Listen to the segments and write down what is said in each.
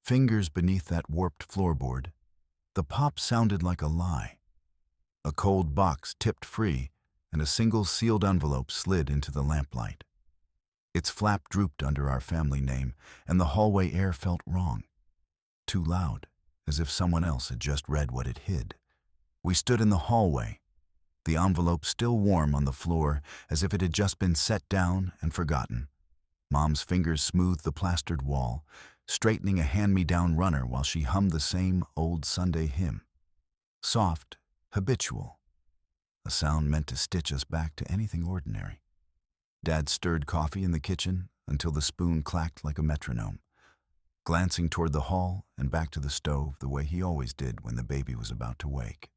Fingers beneath that warped floorboard. The pop sounded like a lie. A cold box tipped free, and a single sealed envelope slid into the lamplight. Its flap drooped under our family name, and the hallway air felt wrong. Too loud, as if someone else had just read what it hid. We stood in the hallway, the envelope still warm on the floor, as if it had just been set down and forgotten. Mom's fingers smoothed the plastered wall, straightening a hand-me-down runner while she hummed the same old Sunday hymn. Soft, habitual, a sound meant to stitch us back to anything ordinary. Dad stirred coffee in the kitchen until the spoon clacked like a metronome, glancing toward the hall and back to the stove the way he always did when the baby was about to wake.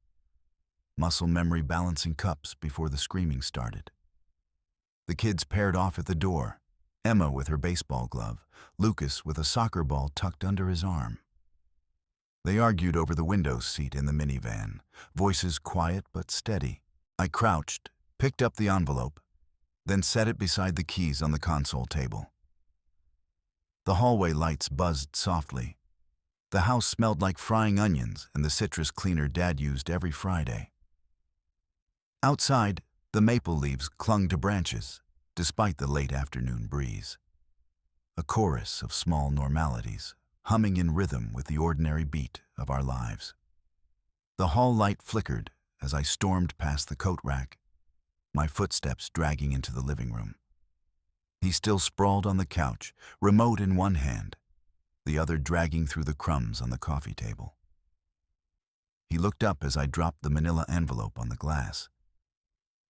Muscle memory balancing cups before the screaming started. The kids paired off at the door, Emma with her baseball glove, Lucas with a soccer ball tucked under his arm. They argued over the window seat in the minivan, voices quiet but steady. I crouched, picked up the envelope, then set it beside the keys on the console table. The hallway lights buzzed softly. The house smelled like frying onions and the citrus cleaner Dad used every Friday. Outside, the maple leaves clung to branches, despite the late afternoon breeze. A chorus of small normalities, humming in rhythm with the ordinary beat of our lives. The hall light flickered as I stormed past the coat rack, my footsteps dragging into the living room. He still sprawled on the couch, remote in one hand, the other dragging through the crumbs on the coffee table. He looked up as I dropped the manila envelope on the glass.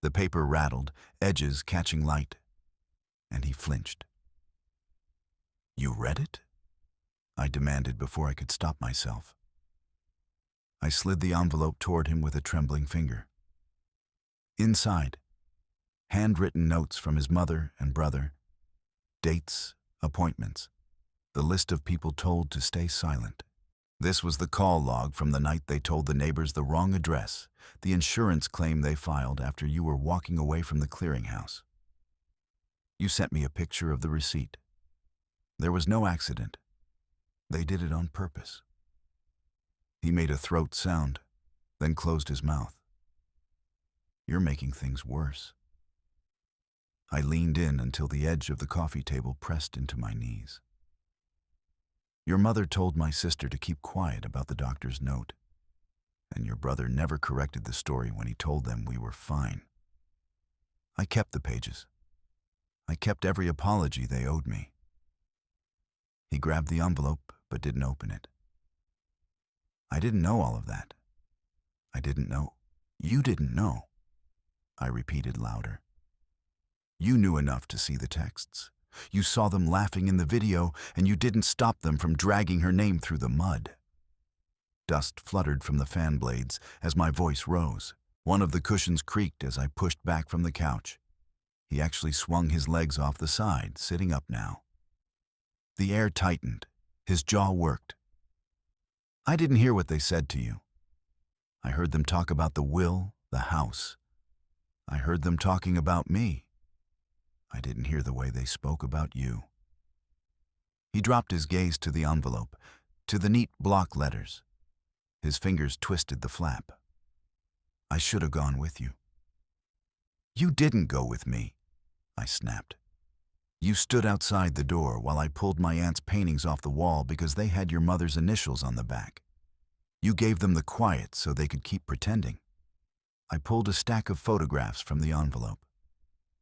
The paper rattled, edges catching light, and he flinched. "You read it?" I demanded before I could stop myself. I slid the envelope toward him with a trembling finger. Inside, handwritten notes from his mother and brother, dates, appointments, the list of people told to stay silent. This was the call log from the night they told the neighbors the wrong address, the insurance claim they filed after you were walking away from the clearinghouse. You sent me a picture of the receipt. There was no accident. They did it on purpose. He made a throat sound, then closed his mouth. You're making things worse. I leaned in until the edge of the coffee table pressed into my knees. Your mother told my sister to keep quiet about the doctor's note, and your brother never corrected the story when he told them we were fine. I kept the pages. I kept every apology they owed me. He grabbed the envelope but didn't open it. I didn't know all of that. I didn't know. You didn't know. I repeated louder. You knew enough to see the texts. You saw them laughing in the video, and you didn't stop them from dragging her name through the mud. Dust fluttered from the fan blades as my voice rose. One of the cushions creaked as I pushed back from the couch. He actually swung his legs off the side, sitting up now. The air tightened. His jaw worked. I didn't hear what they said to you. I heard them talk about the will, the house. I heard them talking about me. I didn't hear the way they spoke about you. He dropped his gaze to the envelope, to the neat block letters. His fingers twisted the flap. I should have gone with you. You didn't go with me, I snapped. You stood outside the door while I pulled my aunt's paintings off the wall because they had your mother's initials on the back. You gave them the quiet so they could keep pretending. I pulled a stack of photographs from the envelope.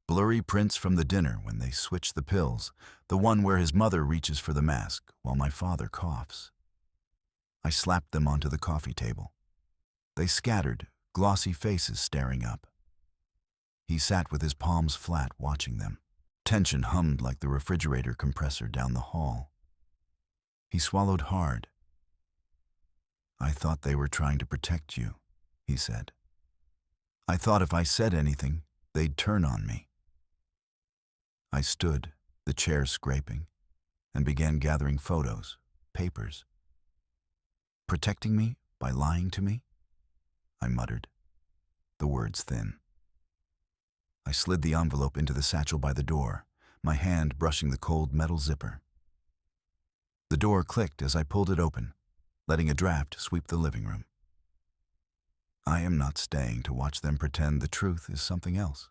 Blurry prints from the dinner when they switch the pills, the one where his mother reaches for the mask while my father coughs. I slapped them onto the coffee table. They scattered, glossy faces staring up. He sat with his palms flat, watching them. Tension hummed like the refrigerator compressor down the hall. He swallowed hard. I thought they were trying to protect you, he said. I thought if I said anything, they'd turn on me. I stood, the chair scraping, and began gathering photos, papers. Protecting me by lying to me? I muttered, the words thin. I slid the envelope into the satchel by the door, my hand brushing the cold metal zipper. The door clicked as I pulled it open, letting a draft sweep the living room. I am not staying to watch them pretend the truth is something else.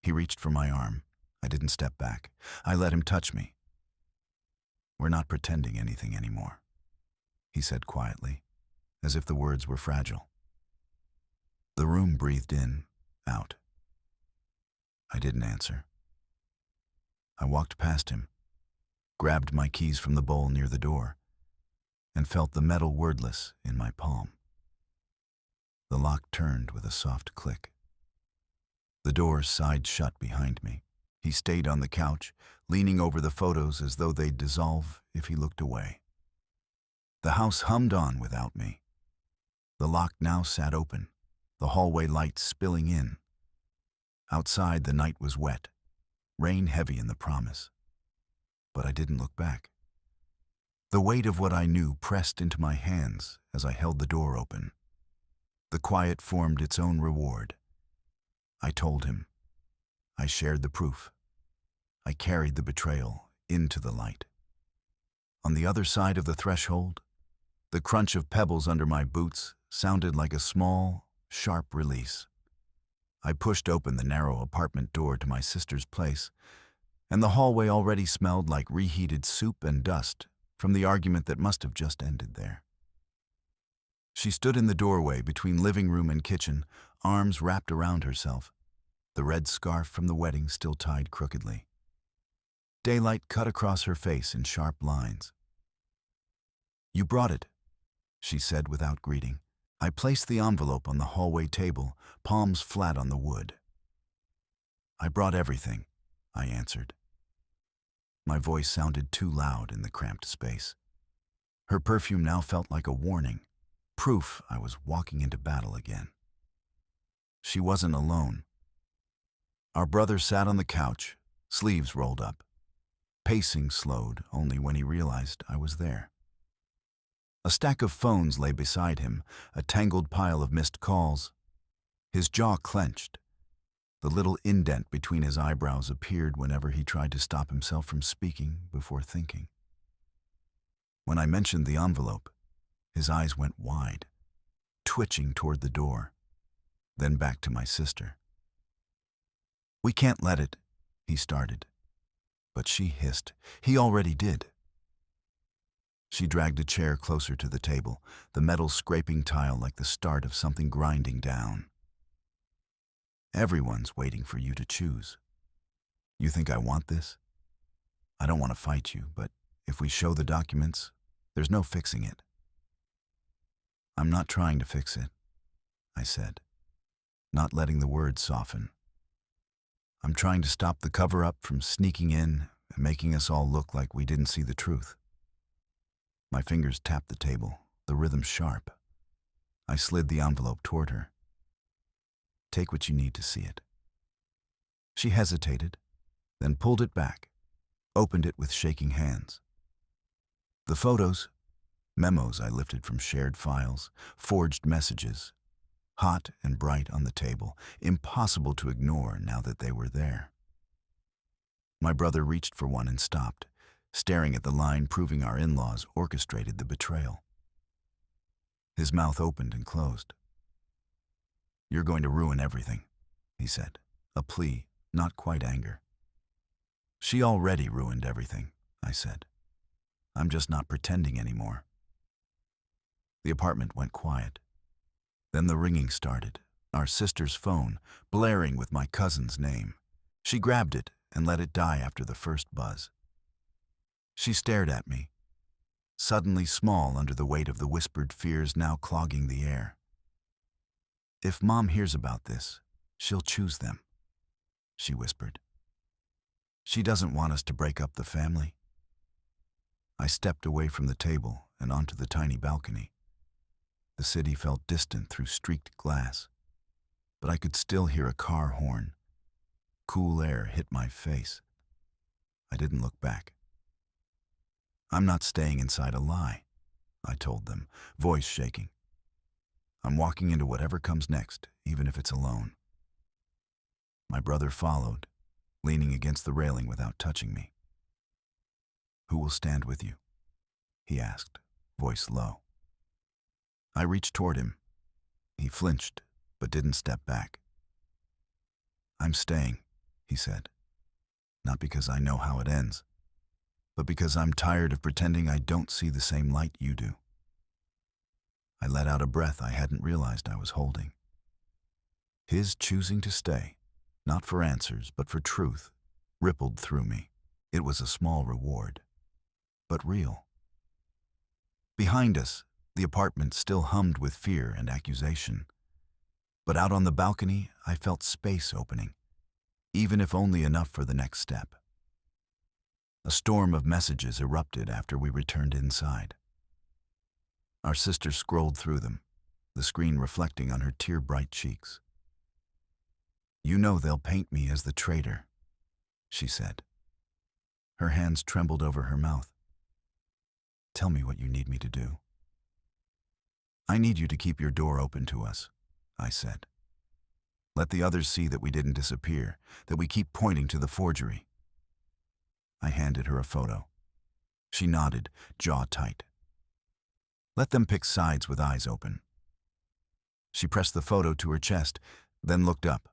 He reached for my arm. I didn't step back. I let him touch me. We're not pretending anything anymore, he said quietly, as if the words were fragile. The room breathed in, out. I didn't answer. I walked past him, grabbed my keys from the bowl near the door, and felt the metal wordless in my palm. The lock turned with a soft click. The door sighed shut behind me. He stayed on the couch, leaning over the photos as though they'd dissolve if he looked away. The house hummed on without me. The lock now sat open, the hallway lights spilling in. Outside, the night was wet, rain heavy in the promise. But I didn't look back. The weight of what I knew pressed into my hands as I held the door open. The quiet formed its own reward. I told him. I shared the proof. I carried the betrayal into the light. On the other side of the threshold, the crunch of pebbles under my boots sounded like a small, sharp release. I pushed open the narrow apartment door to my sister's place, and the hallway already smelled like reheated soup and dust from the argument that must have just ended there. She stood in the doorway between living room and kitchen, arms wrapped around herself, the red scarf from the wedding still tied crookedly. Daylight cut across her face in sharp lines. "You brought it," she said without greeting. I placed the envelope on the hallway table, palms flat on the wood. "I brought everything," I answered. My voice sounded too loud in the cramped space. Her perfume now felt like a warning, proof I was walking into battle again. She wasn't alone. Our brother sat on the couch, sleeves rolled up. Pacing slowed only when he realized I was there. A stack of phones lay beside him, a tangled pile of missed calls. His jaw clenched. The little indent between his eyebrows appeared whenever he tried to stop himself from speaking before thinking. When I mentioned the envelope, his eyes went wide, twitching toward the door, then back to my sister. "We can't let it," he started. But she hissed, "He already did." She dragged a chair closer to the table, the metal scraping tile like the start of something grinding down. "Everyone's waiting for you to choose. You think I want this? I don't want to fight you, but if we show the documents, there's no fixing it." "I'm not trying to fix it," I said, not letting the words soften. "I'm trying to stop the cover-up from sneaking in and making us all look like we didn't see the truth." My fingers tapped the table, the rhythm sharp. I slid the envelope toward her. "Take what you need to see it." She hesitated, then pulled it back, opened it with shaking hands. The photos, memos I lifted from shared files, forged messages, hot and bright on the table, impossible to ignore now that they were there. My brother reached for one and stopped, staring at the line proving our in-laws orchestrated the betrayal. His mouth opened and closed. "You're going to ruin everything," he said, a plea, not quite anger. "She already ruined everything," I said. "I'm just not pretending anymore." The apartment went quiet. Then the ringing started, our sister's phone, blaring with my cousin's name. She grabbed it and let it die after the first buzz. She stared at me, suddenly small under the weight of the whispered fears now clogging the air. "If Mom hears about this, she'll choose them," she whispered. "She doesn't want us to break up the family." I stepped away from the table and onto the tiny balcony. The city felt distant through streaked glass, but I could still hear a car horn. Cool air hit my face. I didn't look back. "I'm not staying inside a lie," I told them, voice shaking. "I'm walking into whatever comes next, even if it's alone." My brother followed, leaning against the railing without touching me. Who will stand with you? He asked, voice low. I reached toward him. He flinched, but didn't step back. I'm staying, he said. Not because I know how it ends, but because I'm tired of pretending I don't see the same light you do. I let out a breath I hadn't realized I was holding. His choosing to stay, not for answers, but for truth, rippled through me. It was a small reward, but real. Behind us, the apartment still hummed with fear and accusation. But out on the balcony, I felt space opening, even if only enough for the next step. A storm of messages erupted after we returned inside. Our sister scrolled through them, the screen reflecting on her tear-bright cheeks. You know they'll paint me as the traitor, she said. Her hands trembled over her mouth. Tell me what you need me to do. I need you to keep your door open to us, I said. Let the others see that we didn't disappear, that we keep pointing to the forgery. I handed her a photo. She nodded, jaw tight. Let them pick sides with eyes open. She pressed the photo to her chest, then looked up.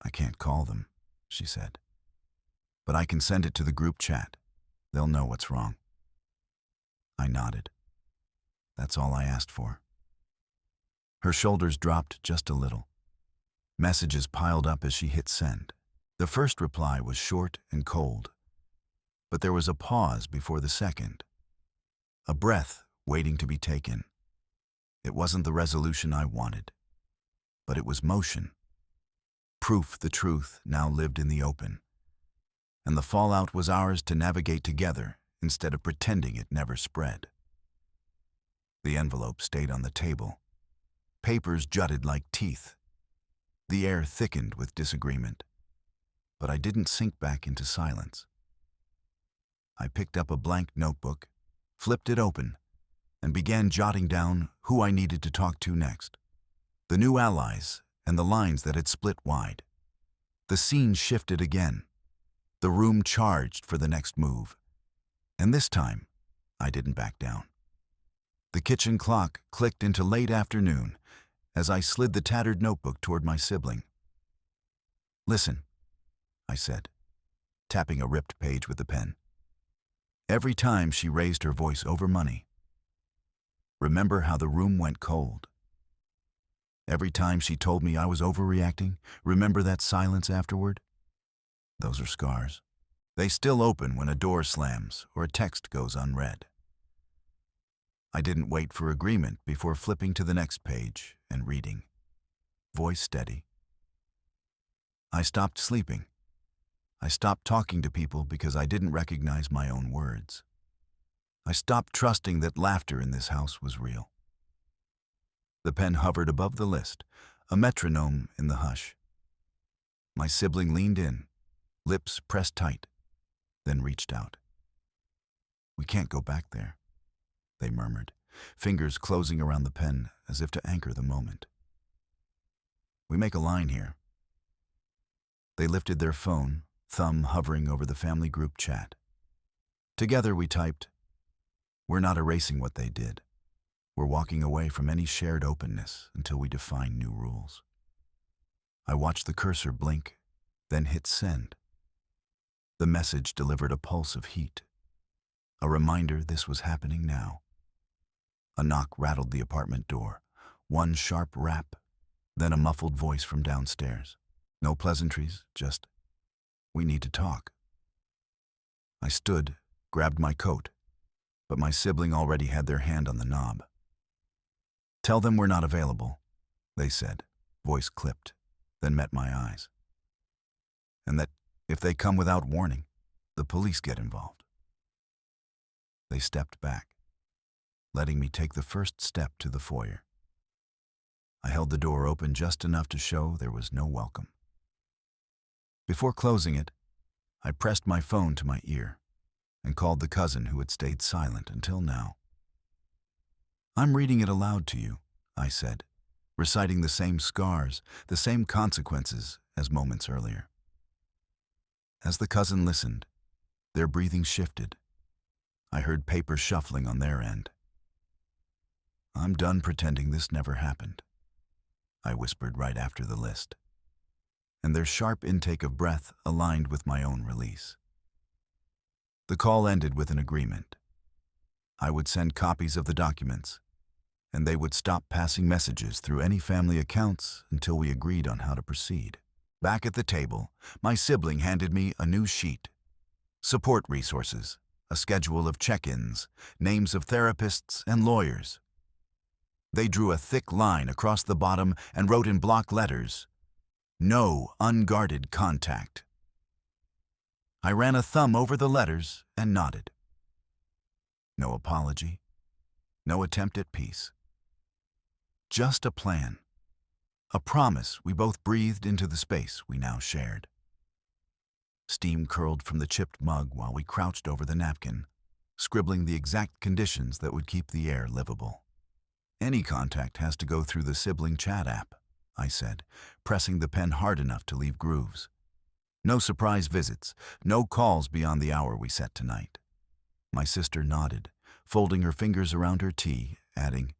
I can't call them, she said. But I can send it to the group chat. They'll know what's wrong. I nodded. That's all I asked for. Her shoulders dropped just a little. Messages piled up as she hit send. The first reply was short and cold, but there was a pause before the second. A breath waiting to be taken. It wasn't the resolution I wanted, but it was motion. Proof the truth now lived in the open, and the fallout was ours to navigate together instead of pretending it never spread. The envelope stayed on the table. Papers jutted like teeth. The air thickened with disagreement, but I didn't sink back into silence. I picked up a blank notebook, flipped it open, and began jotting down who I needed to talk to next. The new allies and the lines that had split wide. The scene shifted again. The room charged for the next move. And this time, I didn't back down. The kitchen clock clicked into late afternoon as I slid the tattered notebook toward my sibling. Listen, I said, tapping a ripped page with the pen. Every time she raised her voice over money. Remember how the room went cold? Every time she told me I was overreacting, remember that silence afterward? Those are scars. They still open when a door slams or a text goes unread. I didn't wait for agreement before flipping to the next page and reading. Voice steady. I stopped sleeping. I stopped talking to people because I didn't recognize my own words. I stopped trusting that laughter in this house was real. The pen hovered above the list, a metronome in the hush. My sibling leaned in, lips pressed tight, then reached out. We can't go back there, they murmured, fingers closing around the pen as if to anchor the moment. We make a line here. They lifted their phone, thumb hovering over the family group chat. Together we typed, "We're not erasing what they did. We're walking away from any shared openness until we define new rules." I watched the cursor blink, then hit send. The message delivered a pulse of heat, a reminder this was happening now. A knock rattled the apartment door, one sharp rap, then a muffled voice from downstairs. No pleasantries, just, "We need to talk." I stood, grabbed my coat, but my sibling already had their hand on the knob. "Tell them we're not available," they said, voice clipped, then met my eyes. "And that if they come without warning, the police get involved." They stepped back, letting me take the first step to the foyer. I held the door open just enough to show there was no welcome. Before closing it, I pressed my phone to my ear and called the cousin who had stayed silent until now. "I'm reading it aloud to you," I said, reciting the same scars, the same consequences as moments earlier. As the cousin listened, Their breathing shifted. I heard paper shuffling on their end. "I'm done pretending this never happened," I whispered right after the list. And their sharp intake of breath aligned with my own release. The call ended with an agreement. I would send copies of the documents, and they would stop passing messages through any family accounts until we agreed on how to proceed. Back at the table, my sibling handed me a new sheet. Support resources, a schedule of check-ins, names of therapists and lawyers. They drew a thick line across the bottom and wrote in block letters, "No unguarded contact." I ran a thumb over the letters and nodded. No apology, no attempt at peace. Just a plan, a promise we both breathed into the space we now shared. Steam curled from the chipped mug while we crouched over the napkin, scribbling the exact conditions that would keep the air livable. "Any contact has to go through the sibling chat app," I said, pressing the pen hard enough to leave grooves. "No surprise visits, no calls beyond the hour we set tonight." My sister nodded, folding her fingers around her tea, adding,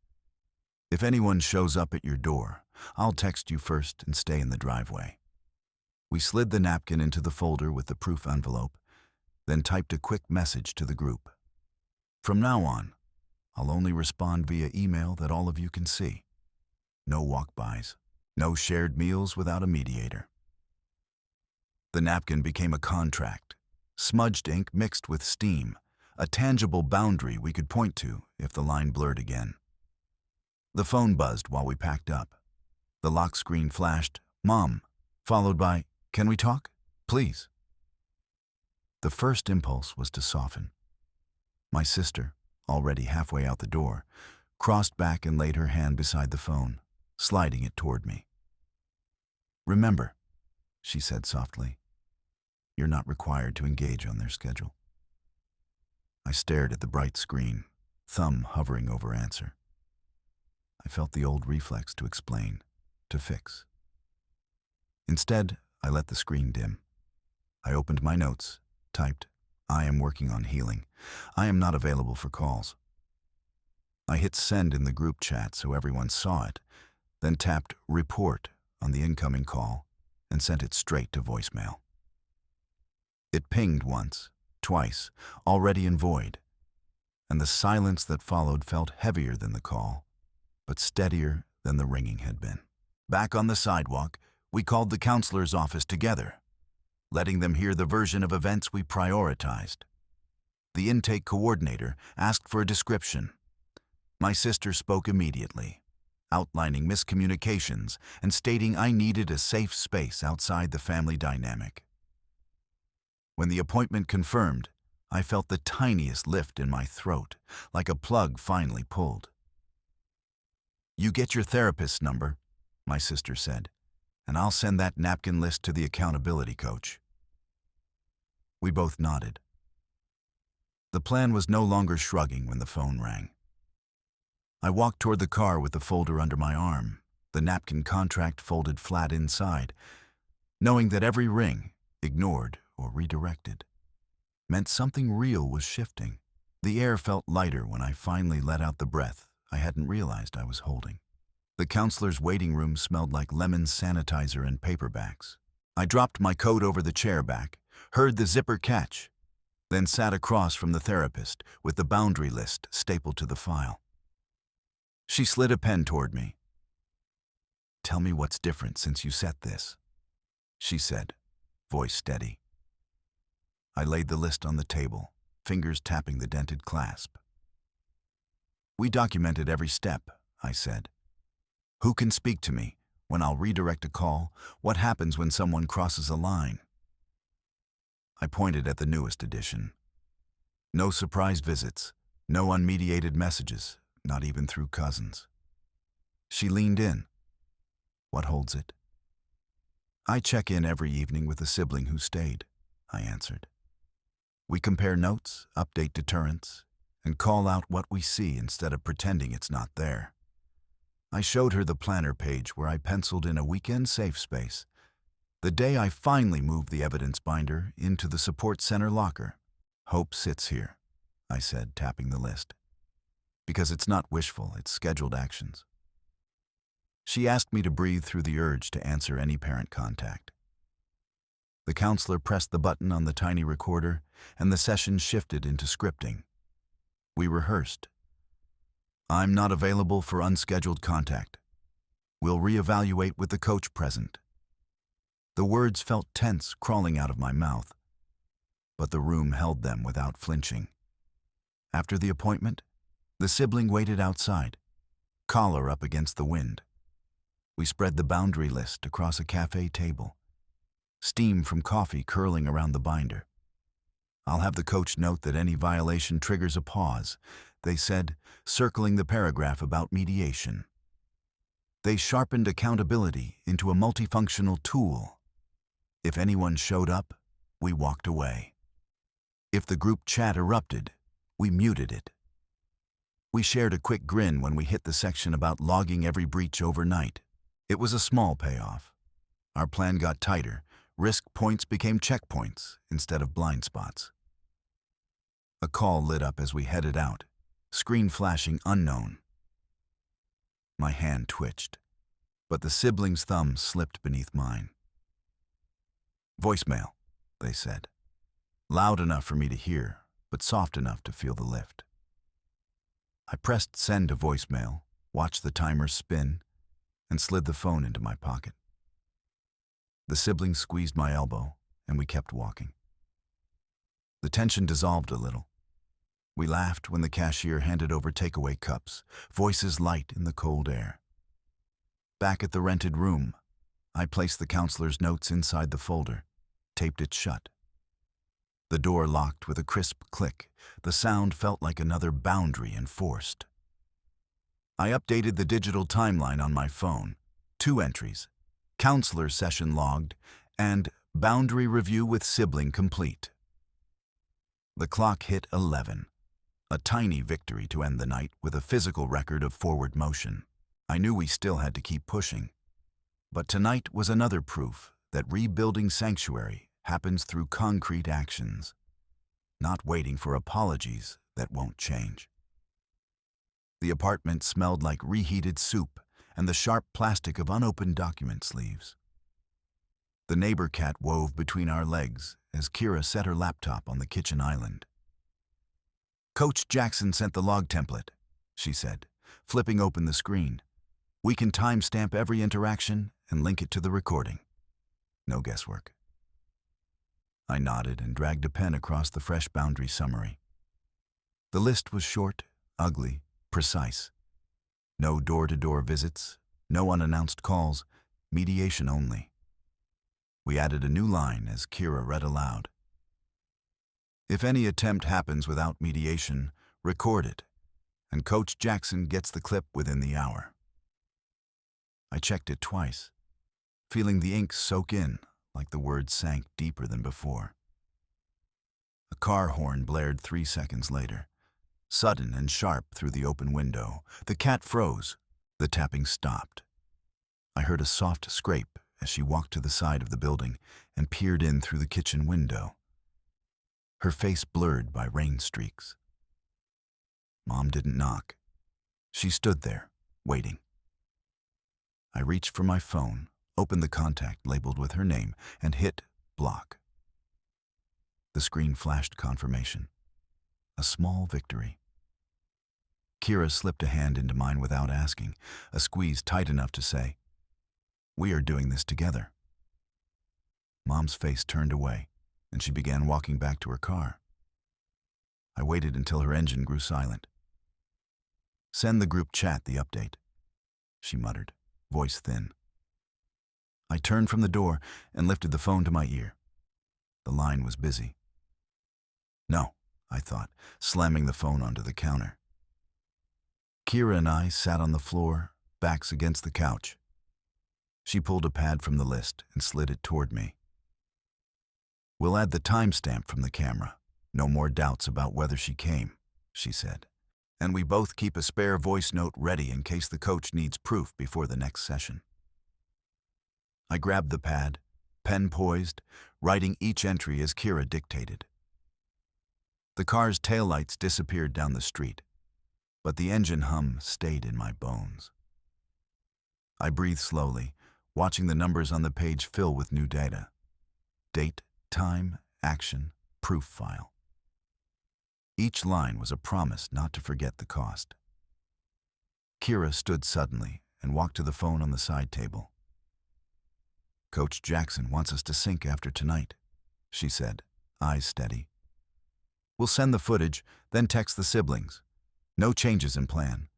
"If anyone shows up at your door, I'll text you first and stay in the driveway." We slid the napkin into the folder with the proof envelope, then typed a quick message to the group. "From now on, I'll only respond via email that all of you can see. No walk-bys, no shared meals without a mediator." The napkin became a contract, smudged ink mixed with steam, a tangible boundary we could point to if the line blurred again. The phone buzzed while we packed up. The lock screen flashed, "Mom," followed by, "Can we talk? Please." The first impulse was to soften. My sister, already halfway out the door, crossed back and laid her hand beside the phone, sliding it toward me. "Remember," she said softly, "you're not required to engage on their schedule." I stared at the bright screen, thumb hovering over answer. I felt the old reflex to explain, to fix. Instead, I let the screen dim. I opened my notes, typed, "I am working on healing. I am not available for calls." I hit send in the group chat so everyone saw it, then tapped report on the incoming call and sent it straight to voicemail. It pinged once, twice, already in void, and the silence that followed felt heavier than the call, but steadier than the ringing had been. Back on the sidewalk, we called the counselor's office together, letting them hear the version of events we prioritized. The intake coordinator asked for a description. My sister spoke immediately, outlining miscommunications and stating I needed a safe space outside the family dynamic. When the appointment confirmed, I felt the tiniest lift in my throat, like a plug finally pulled. "You get your therapist's number," my sister said, "and I'll send that napkin list to the accountability coach." We both nodded. The plan was no longer shrugging when the phone rang. I walked toward the car with the folder under my arm, the napkin contract folded flat inside, knowing that every ring, ignored or redirected, meant something real was shifting. The air felt lighter when I finally let out the breath I hadn't realized I was holding. The counselor's waiting room smelled like lemon sanitizer and paperbacks. I dropped my coat over the chair back, heard the zipper catch, then sat across from the therapist with the boundary list stapled to the file. She slid a pen toward me. "Tell me what's different since you set this," she said, voice steady. I laid the list on the table, fingers tapping the dented clasp. "We documented every step," I said. "Who can speak to me? When I'll redirect a call? What happens when someone crosses a line?" I pointed at the newest edition. No surprise visits, no unmediated messages, not even through cousins. She leaned in. "What holds it?" "I check in every evening with a sibling who stayed," I answered. "We compare notes, update deterrents, and call out what we see instead of pretending it's not there." I showed her the planner page where I penciled in a weekend safe space, the day I finally moved the evidence binder into the support center locker. Hope sits here, I said, tapping the list. Because it's not wishful, it's scheduled actions. She asked me to breathe through the urge to answer any parent contact. The counselor pressed the button on the tiny recorder, and the session shifted into scripting. We rehearsed. I'm not available for unscheduled contact. We'll reevaluate with the coach present. The words felt tense crawling out of my mouth, but the room held them without flinching. After the appointment, the sibling waited outside, collar up against the wind. We spread the boundary list across a cafe table, steam from coffee curling around the binder. I'll have the coach note that any violation triggers a pause, they said, circling the paragraph about mediation. They sharpened accountability into a multifunctional tool. If anyone showed up, we walked away. If the group chat erupted, we muted it. We shared a quick grin when we hit the section about logging every breach overnight. It was a small payoff. Our plan got tighter. Risk points became checkpoints instead of blind spots. A call lit up as we headed out, screen flashing unknown. My hand twitched, but the sibling's thumb slipped beneath mine. Voicemail, they said. Loud enough for me to hear, but soft enough to feel the lift. I pressed send to voicemail, watched the timer spin, and slid the phone into my pocket. The sibling squeezed my elbow, and we kept walking. The tension dissolved a little. We laughed when the cashier handed over takeaway cups, voices light in the cold air. Back at the rented room, I placed the counselor's notes inside the folder, taped it shut. The door locked with a crisp click. The sound felt like another boundary enforced. I updated the digital timeline on my phone. 2 entries: counselor session logged and boundary review with sibling complete. The clock hit 11. A tiny victory to end the night with a physical record of forward motion. I knew we still had to keep pushing. But tonight was another proof that rebuilding sanctuary happens through concrete actions, not waiting for apologies that won't change. The apartment smelled like reheated soup and the sharp plastic of unopened document sleeves. The neighbor cat wove between our legs as Kira set her laptop on the kitchen island. Coach Jackson sent the log template, she said, flipping open the screen. We can timestamp every interaction and link it to the recording. No guesswork. I nodded and dragged a pen across the fresh boundary summary. The list was short, ugly, precise. No door-to-door visits, no unannounced calls, mediation only. We added a new line as Kira read aloud. If any attempt happens without mediation, record it, and Coach Jackson gets the clip within the hour. I checked it twice, feeling the ink soak in like the words sank deeper than before. A car horn blared 3 seconds later, sudden and sharp through the open window. The cat froze. The tapping stopped. I heard a soft scrape as she walked to the side of the building and peered in through the kitchen window, her face blurred by rain streaks. Mom didn't knock. She stood there, waiting. I reached for my phone, opened the contact labeled with her name, and hit block. The screen flashed confirmation. A small victory. Kira slipped a hand into mine without asking, a squeeze tight enough to say, "We are doing this together." Mom's face turned away, and she began walking back to her car. I waited until her engine grew silent. "Send the group chat the update," she muttered, voice thin. I turned from the door and lifted the phone to my ear. The line was busy. No, I thought, slamming the phone onto the counter. Kira and I sat on the floor, backs against the couch. She pulled a pad from the list and slid it toward me. "We'll add the timestamp from the camera. No more doubts about whether she came," she said. "And we both keep a spare voice note ready in case the coach needs proof before the next session." I grabbed the pad, pen poised, writing each entry as Kira dictated. The car's taillights disappeared down the street, but the engine hum stayed in my bones. I breathed slowly, watching the numbers on the page fill with new data. Date, time, action, proof file. Each line was a promise not to forget the cost. Kira stood suddenly and walked to the phone on the side table. "Coach Jackson wants us to sync after tonight," she said, eyes steady. "We'll send the footage, then text the siblings. No changes in plan.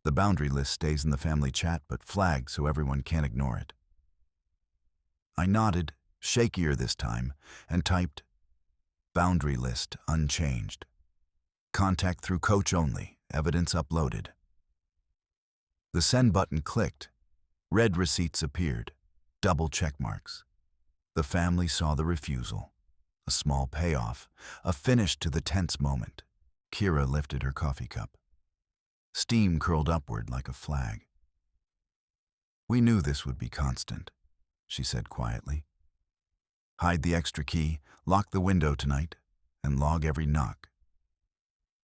The boundary list stays in the family chat, but flagged so everyone can't ignore it." I nodded, shakier this time, and typed, "Boundary list unchanged. Contact through coach only, evidence uploaded." The send button clicked. Red receipts appeared, double check marks. The family saw the refusal. A small payoff, a finish to the tense moment. Kira lifted her coffee cup. Steam curled upward like a flag. "We knew this would be constant," she said quietly. "Hide the extra key, lock the window tonight, and log every knock.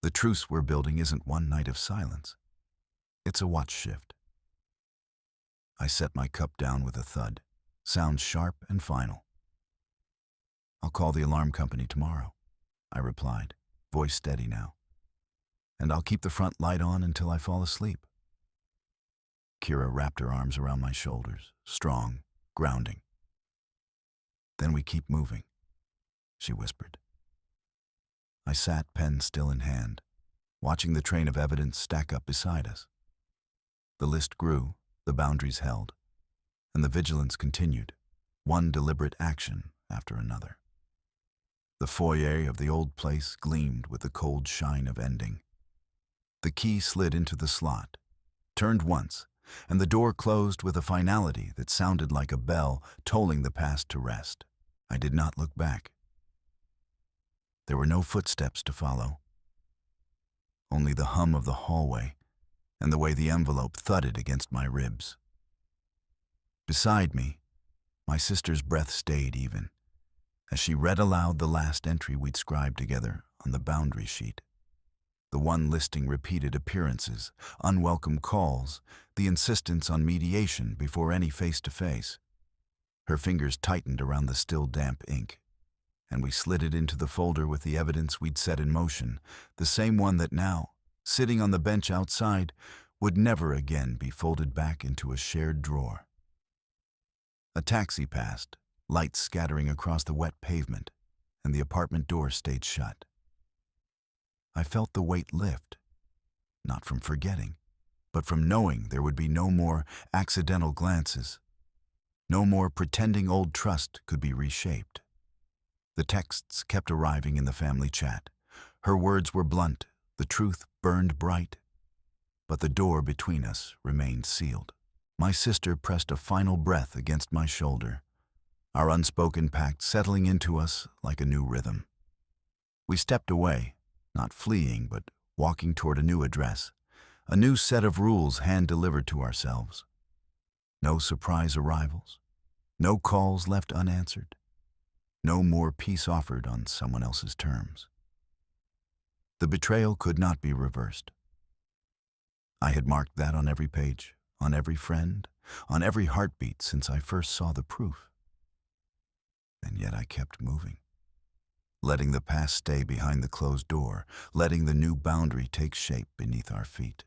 The truce we're building isn't one night of silence. It's a watch shift." I set my cup down with a thud, sound sharp and final. "I'll call the alarm company tomorrow," I replied, voice steady now. "And I'll keep the front light on until I fall asleep." Kira wrapped her arms around my shoulders, strong, grounding. "Then we keep moving," she whispered. I sat, pen still in hand, watching the train of evidence stack up beside us. The list grew, the boundaries held, and the vigilance continued, one deliberate action after another. The foyer of the old place gleamed with the cold shine of ending. The key slid into the slot, turned once, and the door closed with a finality that sounded like a bell tolling the past to rest. I did not look back. There were no footsteps to follow, only the hum of the hallway and the way the envelope thudded against my ribs. Beside me, my sister's breath stayed even, as she read aloud the last entry we'd scribed together on the boundary sheet. The one listing repeated appearances, unwelcome calls, the insistence on mediation before any face-to-face. Her fingers tightened around the still damp ink, and we slid it into the folder with the evidence we'd set in motion, the same one that now, sitting on the bench outside, would never again be folded back into a shared drawer. A taxi passed, lights scattering across the wet pavement, and the apartment door stayed shut. I felt the weight lift, not from forgetting, but from knowing there would be no more accidental glances, no more pretending old trust could be reshaped. The texts kept arriving in the family chat. Her words were blunt, the truth burned bright, but the door between us remained sealed. My sister pressed a final breath against my shoulder, our unspoken pact settling into us like a new rhythm. We stepped away, not fleeing, but walking toward a new address, a new set of rules hand-delivered to ourselves. No surprise arrivals, no calls left unanswered, no more peace offered on someone else's terms. The betrayal could not be reversed. I had marked that on every page, on every friend, on every heartbeat since I first saw the proof. And yet I kept moving, letting the past stay behind the closed door, letting the new boundary take shape beneath our feet.